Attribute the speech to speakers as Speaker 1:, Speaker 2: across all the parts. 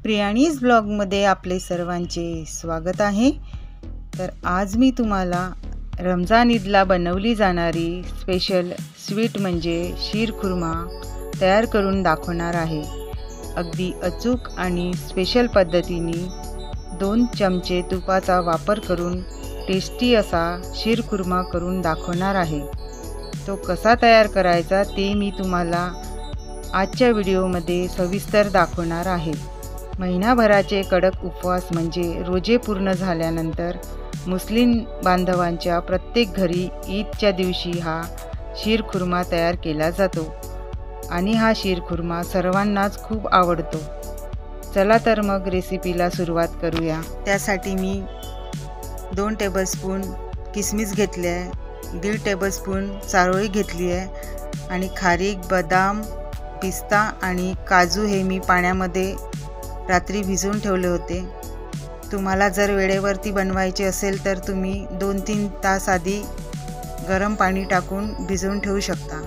Speaker 1: प्रियाणीज ब्लॉगमध्ये आपले सर्वांचे स्वागत आहे। तर आज मी तुम्हाला रमजान ईदला बनवली जाणारी स्पेशल स्वीट म्हणजे शीरखुर्मा तयार करून दाखवणार आहे। अगदी अचूक आणि स्पेशल पद्धतीने 2 चमचे तुपाचा वापर करून टेस्टी असा शीरखुर्मा करून दाखवणार आहे। तो कसा तयार करायचा ते मी तुम्हाला आजच्या व्हिडिओमध्ये सविस्तर दाखवणार आहे। महिनाभराचे कडक उपवास म्हणजे रोजे पूर्ण झाल्यानंतर मुस्लिम बांधवांच्या प्रत्येक घरी ईदच्या दिवशी हा शीरखुर्मा तयार केला जातो आणि हा शीरखुर्मा सर्वांनाच खूप आवडतो। चला तर मग रेसिपीला सुरुवात करूया। त्यासाठी मी 2 टेबलस्पून किसमिस घेतले आहे, 1.5 टेबलस्पून चारोळी घेतली आहे आणि खारीक, बदाम, पिस्ता आणि काजू हे मी पाण्यामध्ये रात्री भिजवून ठेवले होते। तुम्हाला जर वेळेवरती बनवायचे असेल तर तुम्ही 2-3 तास आधी गरम पाणी टाकून भिजवून ठेवू शकता,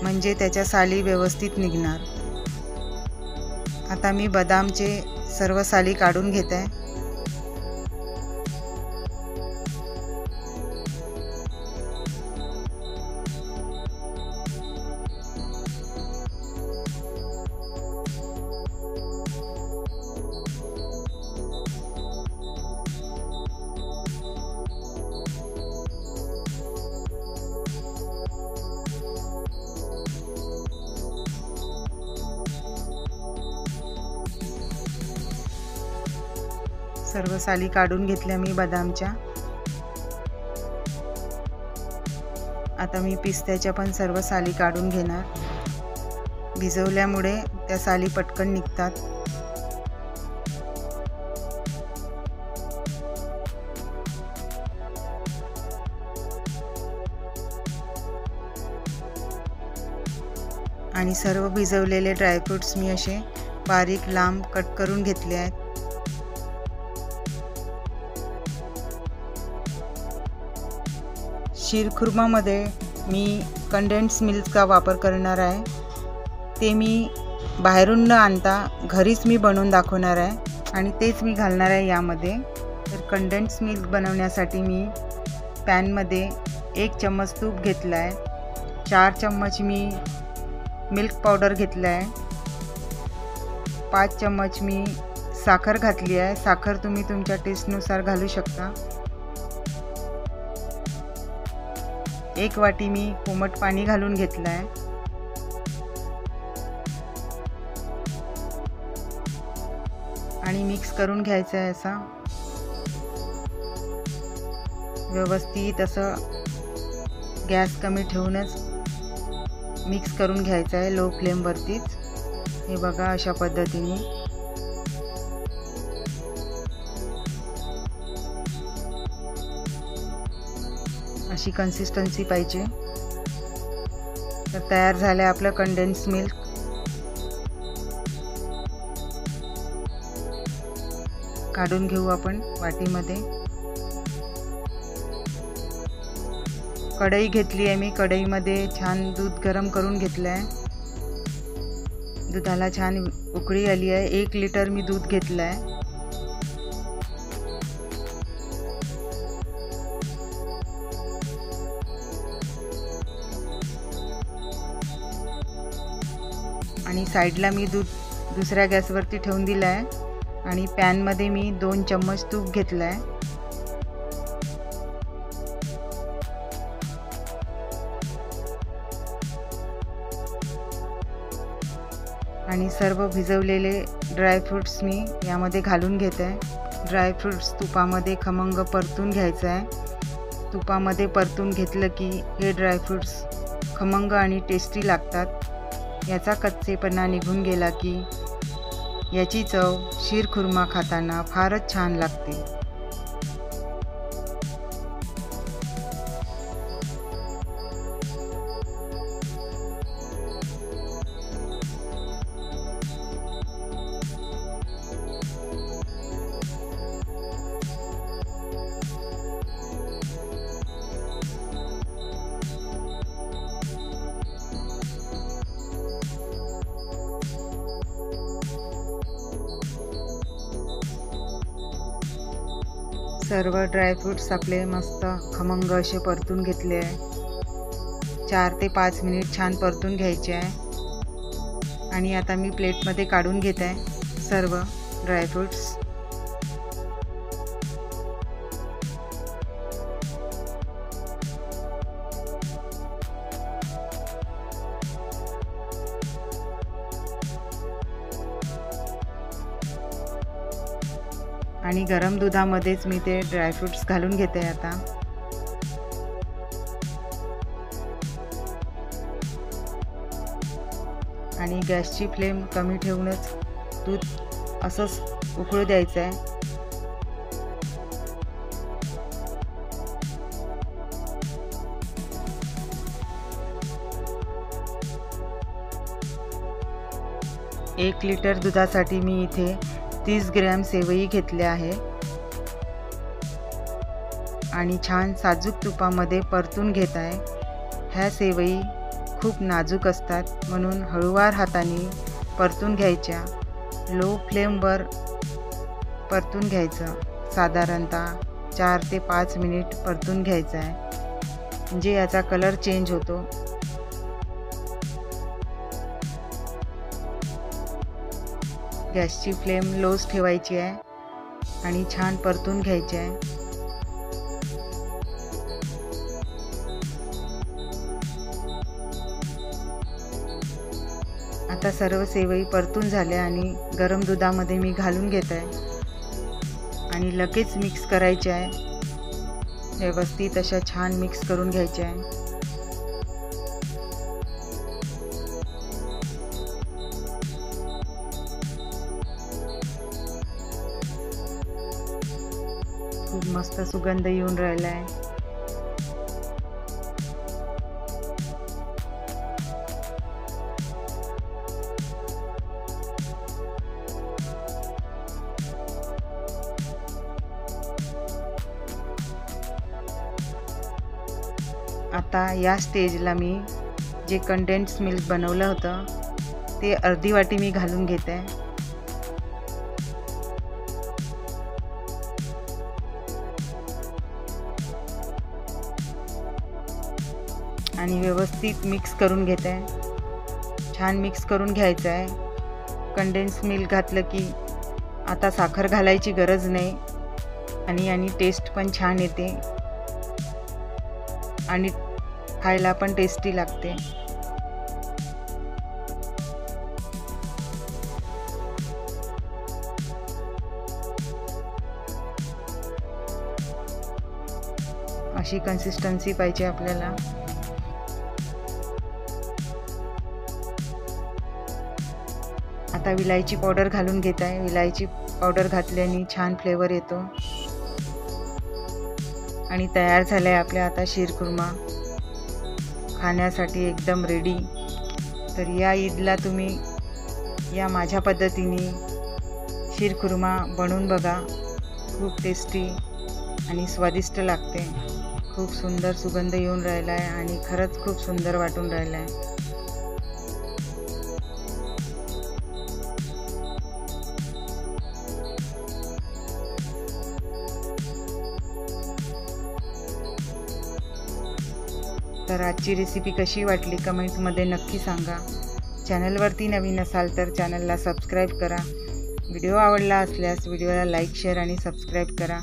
Speaker 1: म्हणजे त्याच्या साली व्यवस्थित निघणार। आता मी बदामचे सर्व साली काढून घेत आहे। सर्व साली काढून घेतल्या मी बदामच्या। आता मी पिस्त्याच्या पण सर्व साली काढून घेणार, भिजवल्यामुळे त्या साली पटकन निघतात। आणि सर्व भिजवलेले ड्रायफ्रूट्स मी असे बारीक लांब कट करून घेतले आहेत। शीरखुर्मामध्ये मी कंडेन्स मिल्कचा वापर करणार आहे। ते मी बाहेरून न आणता घरीच मी बनवून दाखवणार आहे आणि तेच मी घालणार आहे यामध्ये। तर कंडेन्स मिल्क बनवण्यासाठी मी पॅनमध्ये 1 चम्मच तूप घेतला आहे, 4 चम्मच मी मिल्क पावडर घेतला आहे, 5 चम्मच मी साखर घातली आहे। साखर तुम्ही तुमच्या टेस्टनुसार घालू शकता। 1 वाटी मी कोमट पाणी घालून घेतलं आहे आणि मिक्स करून घ्यायचं आहे। असा व्यवस्थित असं गॅस कमी ठेवूनच मिक्स करून घ्यायचं आहे, लो फ्लेमवरतीच। हे बघा अशा पद्धतीने। अशी कन्सिस्टन्सी पाहिजे। तर तयार झाले आपलं कंडेन्स मिल्क। काढून घेऊ आपण वाटीमध्ये। कढई घेतली आहे मी, कढईमध्ये छान दूध गरम करून घेतलं आहे। दुधाला छान उकळी आली आहे। 1 लिटर मी दूध घेतलं आहे। आणि साईडला मी दूध दुसऱ्या गॅसवरती ठेवून दिलं आहे आणि पॅनमध्ये मी 2 चम्मच तूप घेतलं आहे। आणि सर्व भिजवलेले ड्रायफ्रूट्स मी यामध्ये घालून घेत आहे। ड्रायफ्रूट्स तुपामध्ये खमंग परतून घ्यायचं आहे। तुपामध्ये परतून घेतलं की हे ड्रायफ्रूट्स खमंग आणि टेस्टी लागतात। याचा कच्चेपणा निघून गेला की याची चव शीरखुर्मा खाताना फारच छान लागते। सर्व ड्रायफ्रूट्स आपले मस्त खमंग असे परतून घेतले आहे. 4 ते 5 मिनिट छान परतून घ्यायचे आहे. आणि आता मी प्लेटमध्ये काढून घेत आहे सर्व ड्रायफ्रूट्स. आणि गरम दुधामध्येच मी ते ड्रायफ्रूट्स घालून घेते आता. आणि गॅसची फ्लेम कमी ठेवूनच दूध असंच उकळू द्यायचं आहे. एक लिटर दुधासाठी मी इथे 30 ग्रॅम सेवई घेतले आहे. आणि छान साजूक तुपामध्ये परतून घेत आहे. ह्या सेवई खूप नाजूक असतात म्हणून हळूवार हाताने परतून घ्यायच्या. लो फ्लेमवर परतून घ्यायचं. साधारणतः 4 ते 5 मिनिट परतून घ्यायचं आहे, म्हणजे याचा कलर चेंज होतो. गॅसची फ्लेम लोच ठेवायची आहे आणि छान परतून घ्यायचे आहे. आता सर्व सेवई परतून झाल्या आणि गरम दुधामध्ये मी घालून घेत आहे आणि लगेच मिक्स करायचे आहे. व्यवस्थित अशा छान मिक्स करून घ्यायचे आहे. खूप मस्त सुगंध येऊन राहिला आहे. आता या स्टेजला मी जे कंडेन्स मिल्क बनवलं होतं ते अर्धी वाटी मी घालून घेते आहे. आणि व्यवस्थित मिक्स करून घेत आहे. छान मिक्स करून घ्यायचं आहे. कंडेन्स मिल्क घातलं की आता साखर घालायची गरज नाही आणि टेस्ट पण छान येते आणि खायला पण टेस्टी लागते. अशी कन्सिस्टन्सी पाहिजे आपल्याला. आता विलायची पावडर घालून घेत आहे. विलायची पावडर घातल्याने छान फ्लेवर येतो. आणि तयार झाला आहे आपल्या आता शीरखुर्मा खाण्यासाठी एकदम रेडी. तर या ईदला तुम्ही या माझ्या पद्धतीने शीरखुर्मा बनवून बघा. खूप टेस्टी आणि स्वादिष्ट लागते. खूप सुंदर सुगंध येऊन राहिला आहे आणि खरंच खूप सुंदर वाटून राहिला आहे. तर आजची रेसिपी कशी वाटली कमेंटमध्ये नक्की सांगा. चॅनलवरती नवीन असाल तर चॅनलला सबस्क्राईब करा. व्हिडिओ आवडला असल्यास व्हिडिओला लाईक, शेअर आणि सबस्क्राईब करा.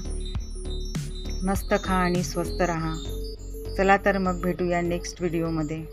Speaker 1: मस्त खा आणि स्वस्त राहा. चला तर मग भेटूया नेक्स्ट व्हिडिओमध्ये.